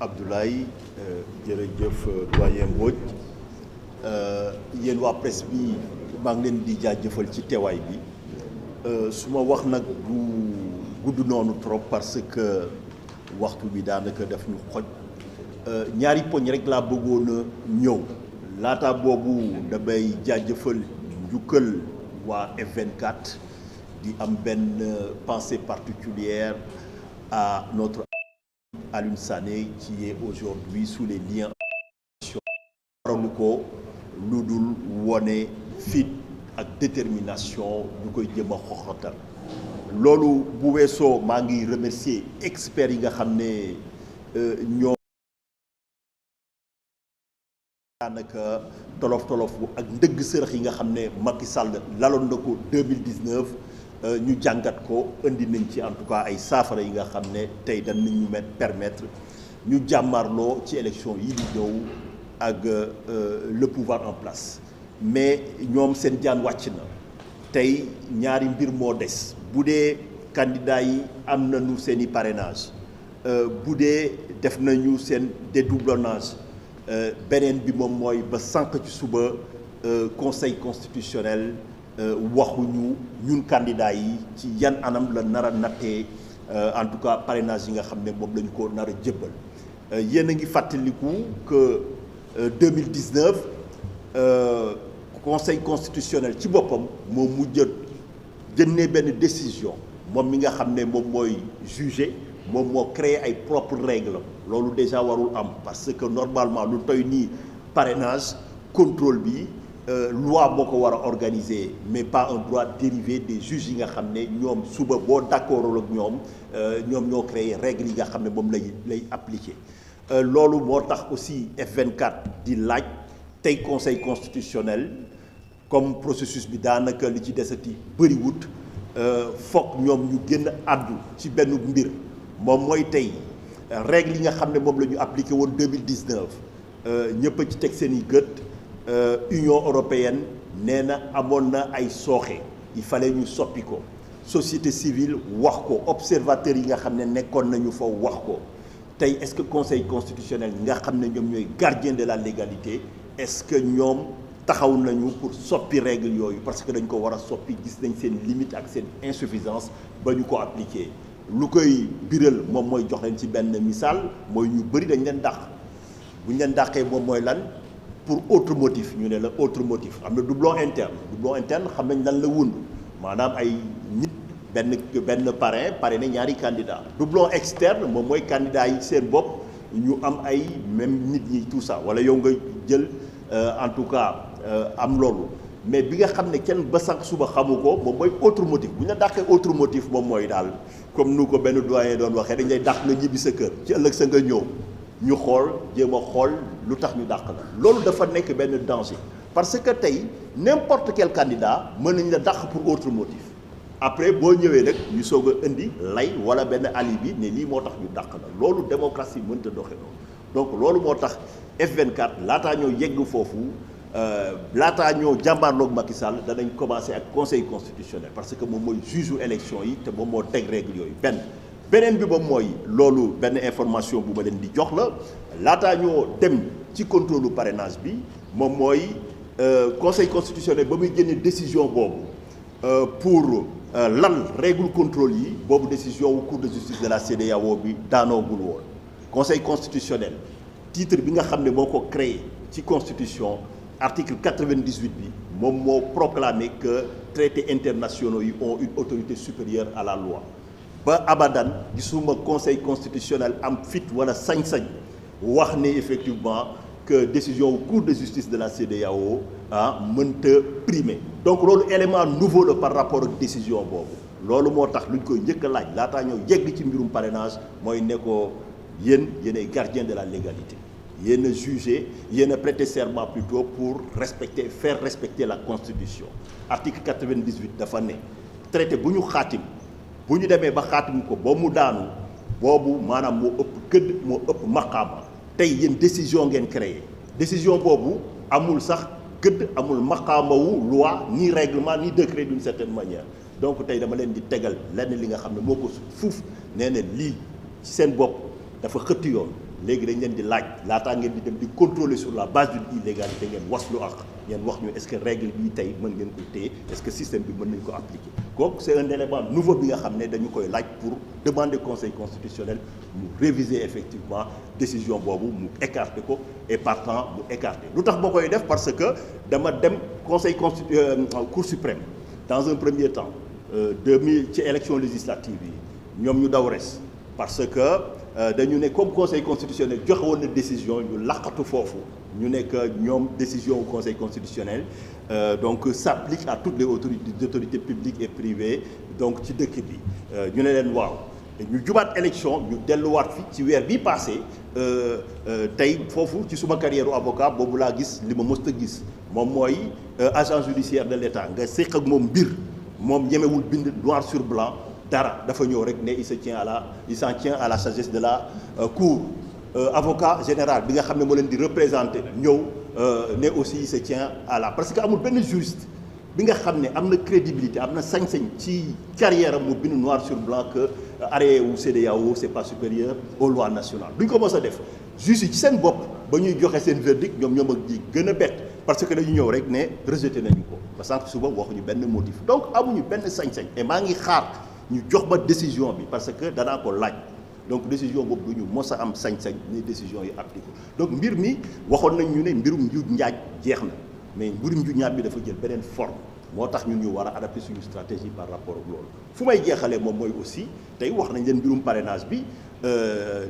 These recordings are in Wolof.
Abdoulaye jërëjëf doyen Mbodj yéen waa presse bi maa ngi leen di jaajëfal ci teewaay bi su ma wax nag du gudd noonu trop parce que waxtu bi daanaka daf ñu xoj ñaari poñ rek laa bëggoon a ñëw laata boobu damay jaajëfal njukkal waa F24 di am benn pensée particulière à notre Alioune Sané qui est aujourd'hui sous les liens waralu ko lu dul wone fit ak détermination ñu koy jëm a xoxotal loolu bu weesoo maa ngi remercier experts yi nga xam ne ñoo daanaka tolof ak ndëgg sërëx yi nga xam ne Macky Sall laloon na ko 2019 ñu jàngat ko indi nañ ci en tout cas ay saafara yi nga xam ne tey dañ nañu permettre ñu jàmmarloo ci élection yi di ñëw ak le pouvoir en place mais ñoom seen jaan wàcc na tey ñaari mbir moo des bu dee candidat yi am nañu seen i parrainage bu dee def nañu seen dédoublonnage beneen bi moom mooy ba sànq ci suba conseil constitutionnel waxuñu ñun candidats yi ci yan anam la nar a nattee en tout cas parrainage yi nga xam ne moom la ñu ko nar a jëbbal yéen a ngi fàttaliku que 2019 conseil constitutionnel ci boppam moo mujj jënnee benn décision moom mi nga xam ne moom mooy juger moom moo créé ay propres règles loolu déjà warul am parce que normalement lu toy nii parrainage contrôle bi loi moo ko war a organiser mais pas un droit dérivé des juges yi nga xam ne ñoom suba boo d'accordul ak ñoom ñoo créé règles yi nga xam ne moom lay appliquer loolu moo tax aussi F24 di laaj tey conseil constitutionnel comme processus bi daanaka li ci desati bëriwut foog ñoom ñu génn àddu ci benn mbir moom mooy tey règles yi nga xam ne moom la ñu appliqué woon 2019 ñëpp a ci teg seen i gët Union européenne nee na amoon na ay sooxe il fallait ñu soppi ko société civile wax ko observateurs yi nga xam ne nekkoon nañu fa wax ko tey est-ce que conseil constitutionnel nga xam ne ñoom ñooy gardien de la légalité est-ce que ñoom taxaw nañu pour soppi règle yooyu parce que dañ ko war a soppi gis nañ seen limite ak seen insuffisance ba ñu ko appliquer lu koy biral moom mooy jox leen ci benn misaal mooy ñu bëri dañ leen dàq bu ñu leen dàqee moom mooy lan pour autre motif ñu ne la autre motif am na doublon interne xam nañ lan la wund maanaam ay nit benn parrainé ñaari candidat doublon externe moom mooy candidat yi seen bopp ñu am ay même nit ñi tout ça wala yow nga jël en tout cas am loolu mais bi nga xam ne kenn ba sànq suba xamu ko moom mooy autre motif bu ñu la dàqee autre motif moom mooy daal comme nu ko benn doyen doon waxee dañ lay dàq nga ñibbi sa kër ci ëllëg sa nga ñëw ñu xool jéem a xool lu tax ñu dàq la loolu dafa nekk benn danger parce que tey n'importe quel candidat mën nañ la dàq pour autre motif après boo ñëwee rek ñu soog a indi lay wala benn alibi ne lii moo tax ñu dàq la loolu démocratie mënta doxe noonu donc loolu moo tax F24 laataa ñoo yegg foofu laataa ñoo jàmbaarloog Macky Sall danañ commencer ak conseil constitutionnel parce que moom mooy juge élection yi te moom moo teg règle yooyu beneen bi moom mooy loolu benn information bu ma leen di jox la laataa ñoo dem ci contrôle parrainage bi moom mooy conseil constitutionnel ba muy génne décision boobu pour lal règle contrôle yi boobu décision wu cour de justice de la CEDEAO bi daanoogul woon conseil constitutionnel titre bi nga xam ne moo ko créé ci constitution article 98 bi moom moo proclamé que traités internationaux yi ont une autorité supérieure à la loi ba abadan gisuma conseil constitutionnel am fit wala sañ-sañ wax ne effectivement que décision cour de justice de la CEDEAO mënta primer donc loolu élément nouveau la par rapport ak décision boobu loolu moo tax luñ koy njëkk a laaj laataa ñëw yegg ci mbirum parrainage mooy ne ko yéen ay gardien de la légalité yéen a jugé yéen a prêté serment plutôt pour faire respecter la constitution article 98 dafa ne traité bu ñu xaatim bu ñu demee ba xaatim ko ba mu daanu boobu maanaam moo ëpp gëdd moo ëpp maqaama tey yéen décision ngeen créé décision boobu amul sax gëdd amul maqaama wu loi ni règlement ni décret d'une certaine manière donc tey dama leen di tegal lenn li nga xam ne moo ko fuuf nee na lii ci seen bopp dafa xëtt yoon léegi dañ leen di laaj laataa ngeen di dem di contrôler sur la base d'une illégalité ngeen waslu ak ngeen wax ñu est-ce que règle bi tey mën ngeen ko téye est-ce que système bi mën nañ ko appliquer kooku c'est un élément nouveau bi nga xam ne dañu koy laaj pour demander conseil constitutionnel mu réviser effectivement décision boobu mu écarter ko et partant mu écarter lu tax boo koy def parce que dama dem cour suprême dans un premier temps 2000 ci élection législative yi ñoom ñu daw res parce que dañu ne comme conseil constitutionnel joxe woon na décision ñu laqatu foofu ñu nekk ñoom décision au conseil constitutionnel donc s'applique à toutes les autorités publiques et privées donc ci dëkk bi ñu ne leen waaw ñu jubaat élection ñu delluwaat fi ci weer bii passé tey foofu ci suma carrière avocat boobu laa gis li ma mës a gis moom mooy agent judiciaire de l'État nga séq ak moom mbir moom ñemewul bind noir sur blanc dara dafa ñëw rek ne il s'en tient à la sagesse de la cour avocat général bi nga xam ne moo leen di représenter ñëw ne aussi il se tient à la parce que amul benn juriste bi nga xam ne am na crédibilité am na sañ-sañ ci carrière am mu bind noir sur blanc que arrêt wu CEDEAO c'est pas supérieur aux lois nationales duñ ko mos a def juge yi ci seen bopp ba ñuy joxe seen verdict ñoom ñoom ak ji gën a bett parce que dañu ñëw rek ne rejeté nañu ko ba sànq suba waxuñu benn motif donc amuñu benn sañ-sañ et maa ngi xaar ñu jox ma décision bi parce que danaa ko laaj donc décision boobu du ñu mos a am sañ-sañ ni décision yi appliqué donc mbir mi waxoon nañ ñu ne mbirum njuuj njaaj jeex na mais mbirum njuuj njaaj bi dafa jël beneen forme moo tax ñun ñu war a adapter suñu stratégie par rapport ak loolu fu may jeexalee moom mooy aussi tey wax nañ leen mbirum parrainage bi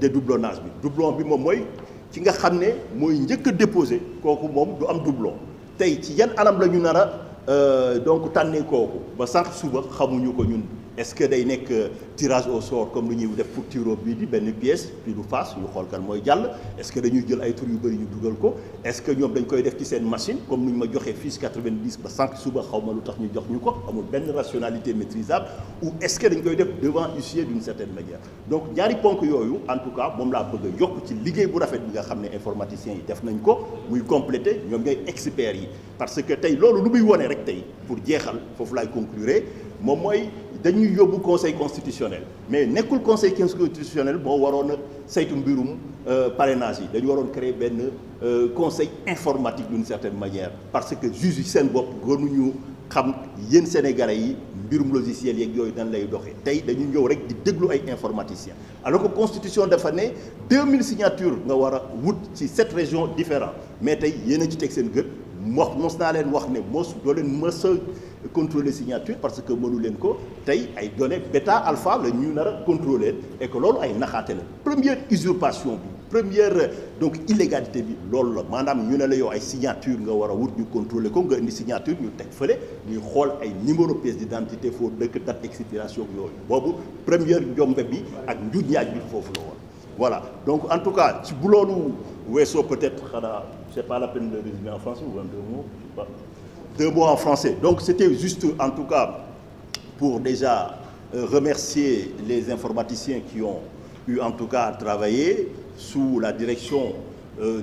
dédoublonnage bi doublon bi moom mooy ci nga xam ne mooy njëkk a déposé kooku moom du am doublon tey ci yan anam la ñu nar a donc tànnee kooku ba sànq suba xamuñu ko ñun est-ce que day nekk tirage au sort comme lu ñuy def pour tiro bii di benn pièce puis du face ñu xool kan mooy jàll est-ce que dañuy jël ay tur yu bëri ñu dugal ko est-ce que ñoom dañ koy def ci seen machine comme nu ñu ma joxee fiche 90 ba sànq suba xaw ma lu tax ñu jox ñu ko amul benn rationalité maîtrisable ou est-ce que dañ koy def devant huissier d'une certaine manière donc ñaari ponk yooyu en tout cas moom laa bëgg a yokk ci liggéey bu rafet bi nga xam ne informaticiens yi def nañ ko muy complété ñoom ñooy experts yi parce que tey loolu lu muy wone rek tey pour jeexal foofu laay conclure moom mooy dañuy yóbbu conseil constitutionnel mais nekkul conseil constitutionnel moo waroon a saytu mbirum parrainage yi dañu waroon créer benn conseil informatique d'une certaine manière parce que juge yi seen bopp gënuñu xam yéen sénégalais yi mbirum logiciel yeeg yooyu nan lay doxee tey dañu ñëw rek di déglu ay informaticiens alors que constitution dafa ne 2000 signatures nga war a wut ci 7 régions différentes mais tey yéen a ci teg seen gët mos naa leen wax ne doo leen mës a contrôler signature parce que mënu leen ko tey ay données bêta alpha la ñu nar a contrôler et que loolu ay naxaate la première usurpation bi première donc illégalité bi loolu la maanaam ñu ne la yow ay signature nga war a wut ñu contrôler ko nga indi signature ñu teg fële ñuy xool ay numéro pièce d'identité foo dëkk date d'expiration yooyu boobu première njombe bi ak njuuj njaaj bi foofu la woon voilà donc en tout cas ci bu loolu weesoo peut-être xanaa c'est pas la peine de résumer en français ou en 2 mots je sais pas 2 mots en français donc c'était juste en tout cas pour déjà remercier les informaticiens qui ont eu en tout cas à travailler sous la direction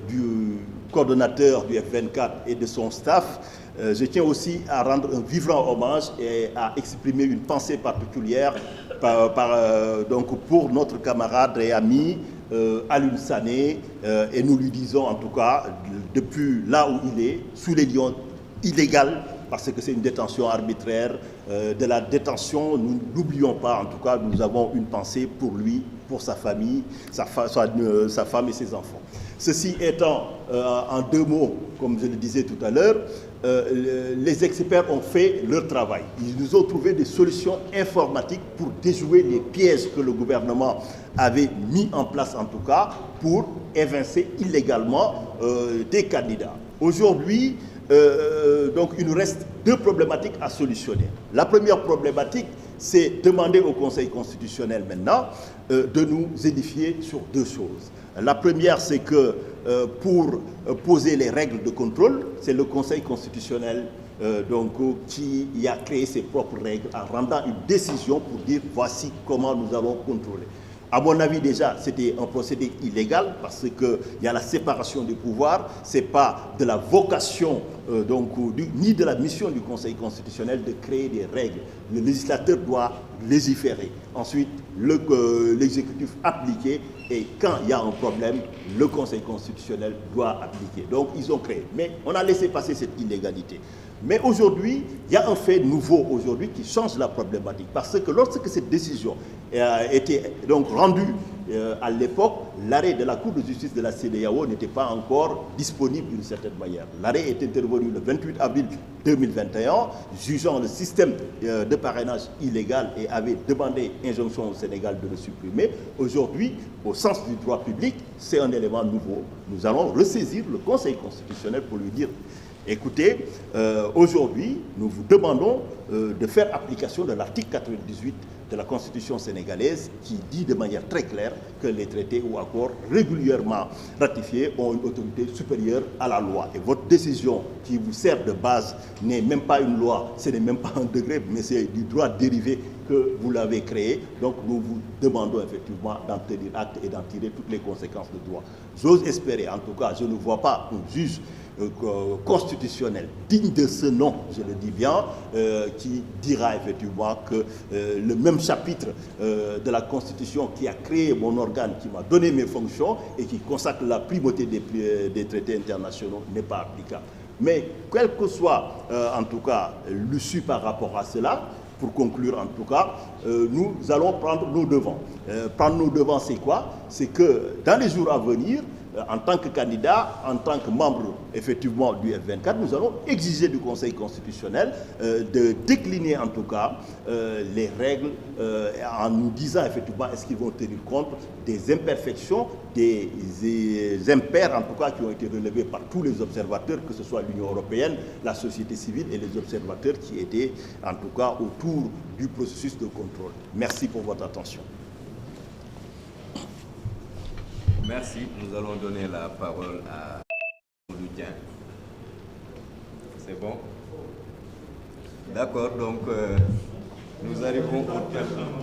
du coordonnateur du F24 et de son staff. Je tiens aussi à rendre un vibrant hommage et à exprimer une pensée particulière donc pour notre camarade et ami Alioune Sané et nous lui disons en tout cas depuis là où il est sous les lions illégales parce que c'est une détention arbitraire de la détention nous n'oublions pas en tout cas nous avons une pensée pour lui pour sa famille sa femme et ses enfants ceci étant en 2 mots comme je le disais tout à l'heure les experts ont fait leur travail ils nous ont trouvé des solutions informatiques pour déjouer les pièges que le gouvernement avait mis en place en tout cas pour évincer illégalement des candidats aujourd'hui donc il nous reste 2 problématiques à solutionner. La première problématique, c'est demander au Conseil constitutionnel maintenant de nous édifier sur 2 choses. La première, c'est que pour poser les règles de contrôle, c'est le Conseil constitutionnel donc qui a créé ses propres règles en rendant une décision pour dire voici comment nous allons contrôler. À mon avis déjà, c'était un procédé illégal parce que il y a la séparation des pouvoirs, c'est pas de la vocation ni de la mission du Conseil constitutionnel de créer des règles. Le législateur doit légiférer. Ensuite, l'exécutif appliquer, et quand il y a un problème, le Conseil constitutionnel doit appliquer. Donc ils ont créé. Mais on a laissé passer cette illégalité. Mais aujourd'hui, il y a un fait nouveau aujourd'hui qui change la problématique. Parce que lorsque cette décision était donc rendue à l'époque, l'arrêt de la Cour de justice de la CEDEAO n'était pas encore disponible d'une certaine manière. L'arrêt est intervenu le 28 avril 2021, jugeant le système de parrainage illégal et avait demandé injonction au Sénégal de le supprimer. Aujourd'hui, au sens du droit public, c'est un élément nouveau. Nous allons ressaisir le Conseil constitutionnel pour lui dire: écoutez, aujourd'hui, nous vous demandons de faire application de l'article 98 de la Constitution sénégalaise qui dit de manière très claire que les traités ou accords régulièrement ratifiés ont une autorité supérieure à la loi. Et votre décision qui vous sert de base n'est même pas une loi, ce n'est même pas un degré, mais c'est du droit dérivé que vous l'avez créé. Donc nous vous demandons effectivement d'en tenir acte et d'en tirer toutes les conséquences de droit. J'ose espérer, en tout cas, je ne vois pas un juge constitutionnel digne de ce nom, je le dis bien, qui dira effectivement que le même chapitre de la Constitution qui a créé mon organe, qui m'a donné mes fonctions et qui consacre la primauté des traités internationaux n'est pas applicable. Mais quel que soit en tout cas l'issue par rapport à cela, pour conclure en tout cas, nous allons prendre nos devants. Prendre nos devants, c'est quoi? C'est que dans les jours à venir, en tant que candidat, en tant que membre effectivement du F24, nous allons exiger du Conseil constitutionnel de décliner en tout cas les règles en nous disant effectivement est-ce qu'ils vont tenir compte des imperfections, des impairs en tout cas qui ont été relevés par tous les observateurs, que ce soit l'Union européenne, la société civile et les observateurs qui étaient en tout cas autour du processus de contrôle. Merci pour votre attention. Merci. Nous allons donner la parole à Moudou. C'est bon? D'accord, donc nous arrivons au terme.